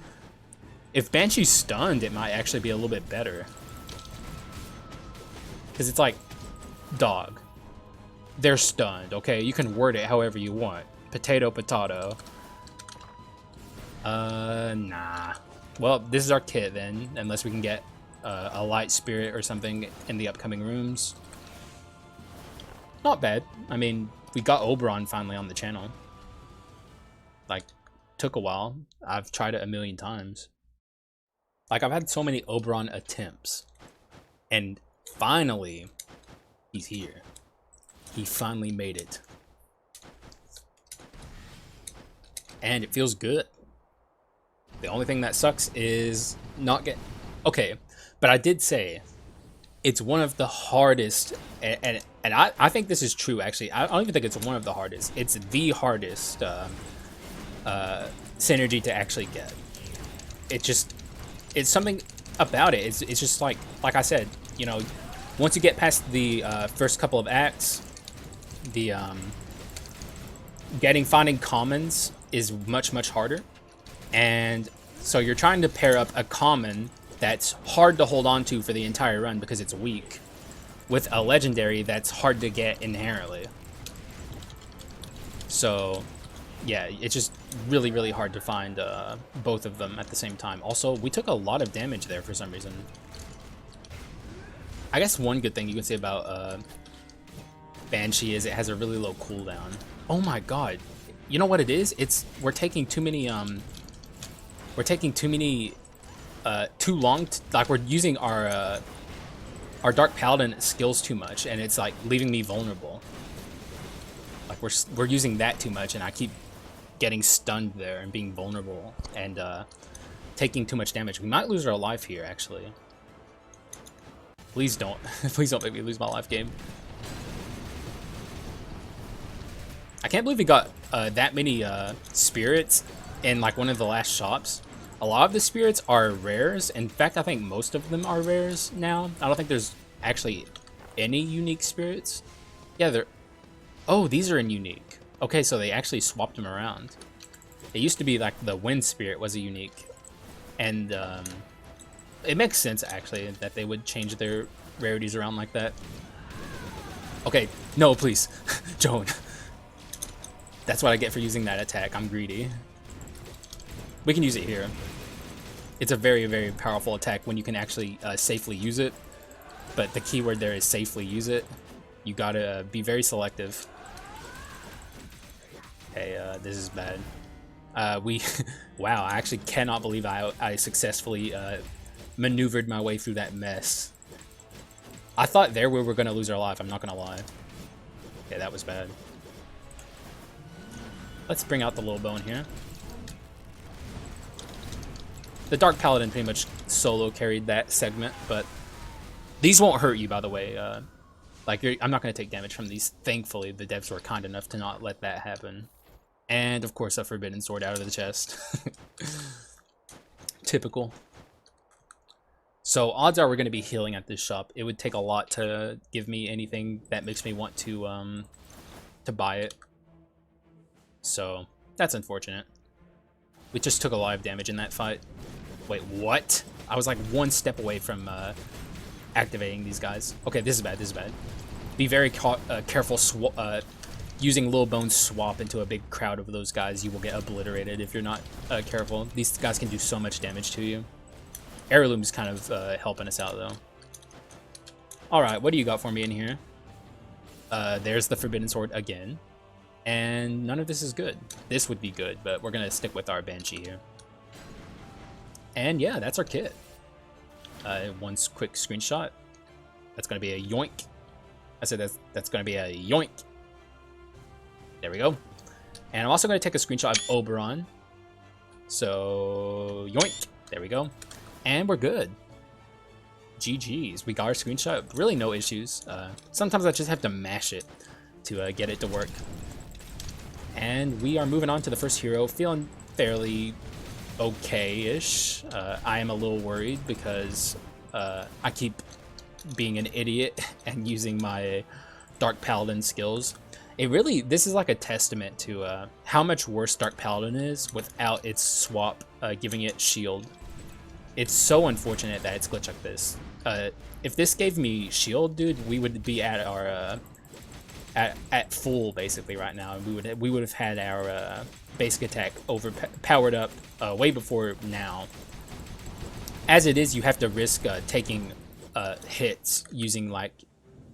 If Banshee's stunned, it might actually be a little bit better. Because it's like, dog. They're stunned, okay? You can word it however you want. Potato, potato. Nah. Well, this is our kit then, unless we can get a light spirit or something in the upcoming rooms. Not bad. I mean, we got Oberon finally on the channel. Like, took a while. I've tried it a million times. Like, I've had so many Oberon attempts. And finally, he's here. He finally made it. And it feels good. The only thing that sucks is not get... Okay, but I did say it's one of the hardest, and I think this is true, actually. I don't even think it's one of the hardest. It's the hardest synergy to actually get. It's something about it. It's just like I said, you know, once you get past the first couple of acts, the finding commons is much harder. And so you're trying to pair up a common that's hard to hold on to for the entire run because it's weak with a legendary that's hard to get inherently. So yeah, it's just really, really hard to find both of them at the same time. Also, we took a lot of damage there for some reason. I guess one good thing you can say about Banshee is it has a really low cooldown. Oh my god. You know what it is? We're taking too many too long like we're using our Dark Paladin skills too much, and it's like leaving me vulnerable. Like we're using that too much, and I keep getting stunned there and being vulnerable and taking too much damage. We might lose our life here, actually. Please don't. Please don't make me lose my life, game. I can't believe we got that many spirits in like one of the last shops. A lot of the spirits are rares. In fact, I think most of them are rares now. I don't think there's actually any unique spirits. Yeah, they're... Oh, these are in unique. Okay, so they actually swapped them around. It used to be like the wind spirit was a unique. And it makes sense, actually, that they would change their rarities around like that. Okay, no, please. Joan. That's what I get for using that attack. I'm greedy. We can use it here. It's a very, very powerful attack when you can actually safely use it. But the keyword there is safely use it. You gotta be very selective. Okay, this is bad. Wow, I actually cannot believe I successfully maneuvered my way through that mess. I thought there we were gonna lose our life, I'm not gonna lie. Okay, that was bad. Let's bring out the little bone here. The Dark Paladin pretty much solo carried that segment, but these won't hurt you, by the way. I'm not going to take damage from these. Thankfully, the devs were kind enough to not let that happen. And, of course, a Forbidden Sword out of the chest. Typical. So, odds are we're going to be healing at this shop. It would take a lot to give me anything that makes me want to buy it. So, that's unfortunate. We just took a lot of damage in that fight. Wait, what? I was like one step away from activating these guys. Okay, this is bad, this is bad. Be very careful using Lil Bone's swap into a big crowd of those guys. You will get obliterated if you're not careful. These guys can do so much damage to you. Heirloom's kind of helping us out, though. Alright, what do you got for me in here? There's the Forbidden Sword again. And none of this is good. This would be good, but we're going to stick with our Banshee here. And yeah, that's our kit. One quick screenshot. That's going to be a yoink. I said that's going to be a yoink. There we go. And I'm also going to take a screenshot of Oberon. So, yoink. There we go. And we're good. GG's. We got our screenshot. Really no issues. Sometimes I just have to mash it to get it to work. And we are moving on to the first hero. Feeling fairly okay-ish. I am a little worried because I keep being an idiot and using my Dark Paladin skills. This is like a testament to how much worse Dark Paladin is without its swap giving it shield. It's so unfortunate that it's glitched like this. If this gave me shield, dude, we would be at our at full basically right now. We would have had our basic attack powered up way before now. As it is, you have to risk taking hits using, like,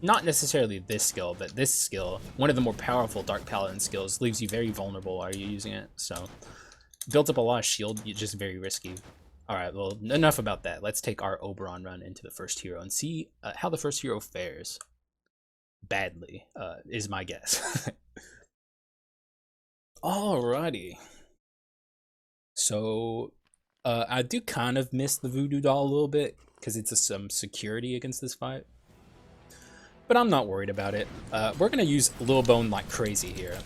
not necessarily this skill, but this skill, one of the more powerful Dark Paladin skills, leaves you very vulnerable while you're using it. So builds up a lot of shield, you're just very risky. Alright, well, enough about that. Let's take our Oberon run into the first hero and see how the first hero fares. Badly, is my guess. Alrighty. So, I do kind of miss the voodoo doll a little bit, because it's some security against this fight. But I'm not worried about it. We're going to use Lil Bone like crazy here.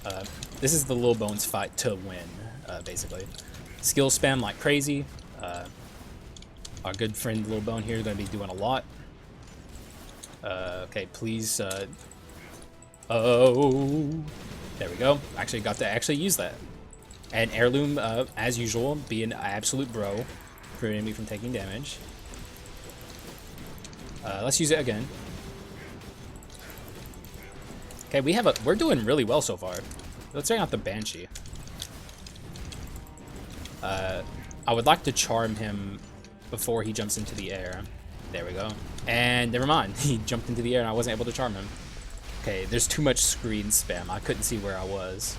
This is the Lil Bone's fight to win, basically. Skill spam like crazy. Our good friend Lil Bone here is going to be doing a lot. Okay, please. Oh, there we go. Actually got to actually use that. And Heirloom, as usual, be an absolute bro, preventing me from taking damage. Let's use it again. Okay, we're doing really well so far. Let's bring out the Banshee. I would like to charm him before he jumps into the air. There we go. And never mind, he jumped into the air and I wasn't able to charm him. Okay, there's too much screen spam. I couldn't see where I was.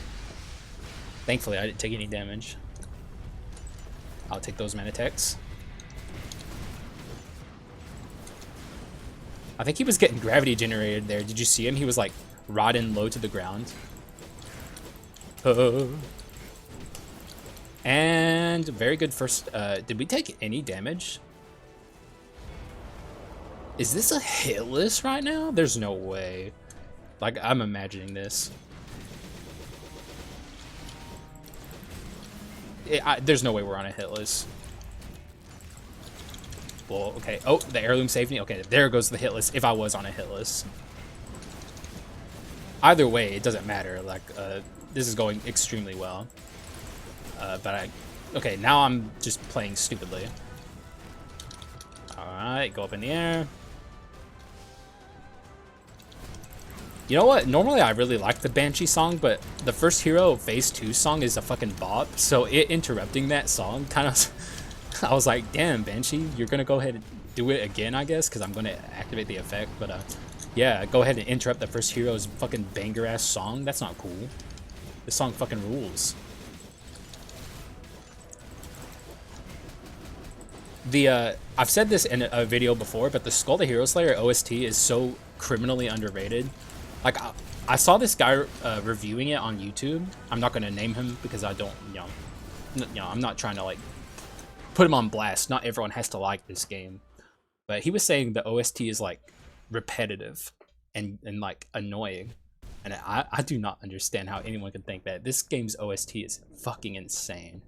Thankfully, I didn't take any damage. I'll take those mana techs. I think he was getting gravity generated there. Did you see him? He was like riding low to the ground. And very good first. Did we take any damage? Is this a hitless right now? There's no way. Like, I'm imagining this. There's no way we're on a hitless. Well, okay. Oh, the heirloom saved me. Okay, there goes the hitless if I was on a hitless. Either way, it doesn't matter. Like, this is going extremely well. Okay, now I'm just playing stupidly. Alright, go up in the air. You know what? Normally I really like the Banshee song, but the first hero phase 2 song is a fucking bop, so it interrupting that song kind of... I was like, damn, Banshee, you're gonna go ahead and do it again, I guess, because I'm gonna activate the effect, but yeah, go ahead and interrupt the first hero's fucking banger-ass song. That's not cool. This song fucking rules. I've said this in a video before, but the Skul the Hero Slayer OST is so criminally underrated. Like, I saw this guy reviewing it on YouTube. I'm not gonna name him because I don't, I'm not trying to like put him on blast. Not everyone has to like this game, but he was saying the OST is like repetitive and like annoying, and I do not understand how anyone could think that. This game's OST is fucking insane.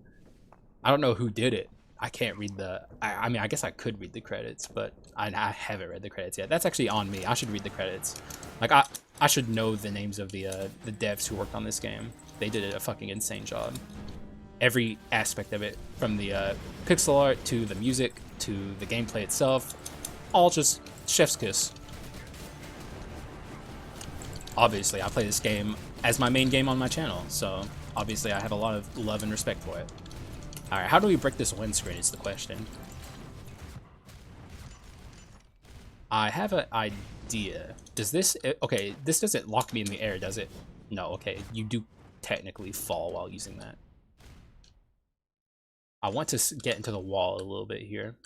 I don't know who did it. I can't read the... I mean, I guess I could read the credits, but I haven't read the credits yet. That's actually on me. I should read the credits. Like, I should know the names of the devs who worked on this game. They did a fucking insane job. Every aspect of it, from the pixel art to the music to the gameplay itself, all just chef's kiss. Obviously, I play this game as my main game on my channel, so obviously I have a lot of love and respect for it. Alright, how do we break this windscreen is the question. I have an idea. Does this... Okay, this doesn't lock me in the air, does it? No, okay. You do technically fall while using that. I want to get into the wall a little bit here.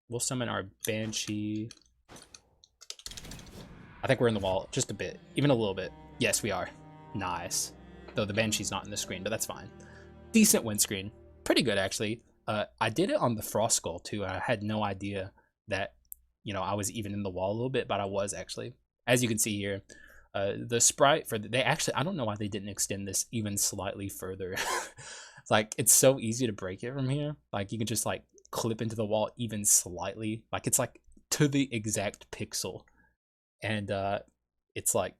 We'll summon our Banshee. I think we're in the wall just a bit. Even a little bit. Yes, we are. Nice. Though the Banshee's not in the screen, but that's fine. Decent windscreen. Pretty good, actually. I did it on the Frost Skull, too. I had no idea that, I was even in the wall a little bit, but I was, actually. As you can see here, the sprite for... They actually... I don't know why they didn't extend this even slightly further. Like, it's so easy to break it from here. Like, you can just, like, clip into the wall even slightly. Like, it's, like, to the exact pixel. And, it's, like,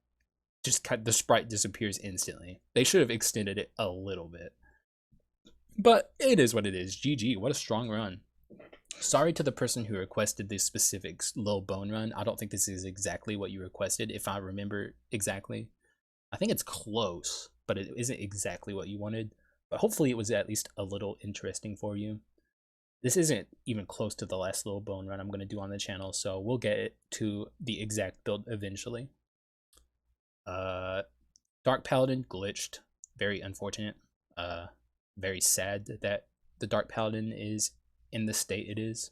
just the sprite disappears instantly. They should have extended it a little bit. But it is what it is. GG, what a strong run. Sorry to the person who requested this specific low bone run. I don't think this is exactly what you requested, if I remember exactly. I think it's close, but it isn't exactly what you wanted. But hopefully it was at least a little interesting for you. This isn't even close to the last low bone run I'm going to do on the channel, so we'll get it to the exact build eventually. Dark Paladin glitched. Very unfortunate. Very sad that the Dark Paladin is in the state it is.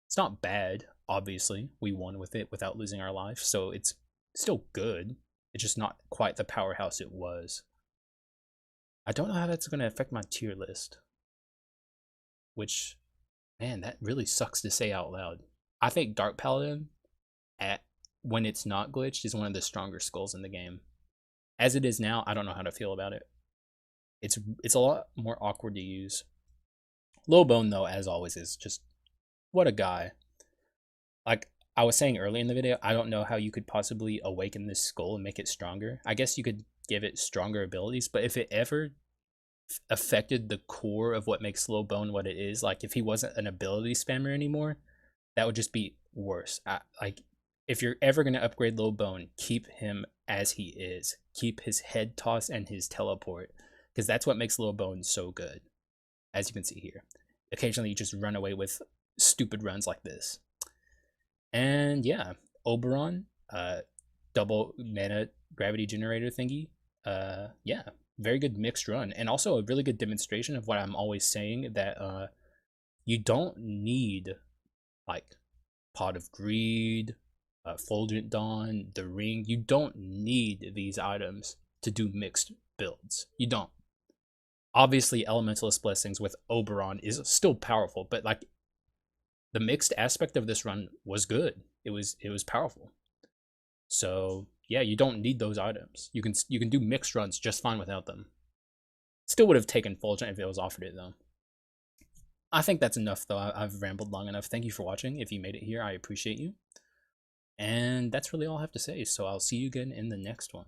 It's not bad, obviously. We won with it without losing our life, so it's still good. It's just not quite the powerhouse it was. I don't know how that's going to affect my tier list. Which, man, that really sucks to say out loud. I think Dark Paladin, when it's not glitched, is one of the stronger skulls in the game. As it is now, I don't know how to feel about it. It's a lot more awkward to use. Low bone, though, as always, is just... What a guy. Like I was saying earlier in the video, I don't know how you could possibly awaken this skull and make it stronger. I guess you could give it stronger abilities, but if it ever affected the core of what makes low bone what it is, like if he wasn't an ability spammer anymore, that would just be worse. Like if you're ever going to upgrade Low Bone, keep him as he is. Keep his head toss and his teleport, because that's what makes Low Bone so good, as you can see here. Occasionally, you just run away with stupid runs like this. And yeah, Oberon, double mana gravity generator thingy. Yeah, very good mixed run, and also a really good demonstration of what I'm always saying, that you don't need like Pot of Greed, Fulgent Dawn, the Ring. You don't need these items to do mixed builds. You don't. Obviously, Elementalist Blessings with Oberon is still powerful, but like the mixed aspect of this run was good. It was powerful. So yeah, you don't need those items. You can do mixed runs just fine without them. Still would have taken Fulgent if it was offered it though. I think that's enough though. I've rambled long enough. Thank you for watching. If you made it here, I appreciate you. And that's really all I have to say. So I'll see you again in the next one.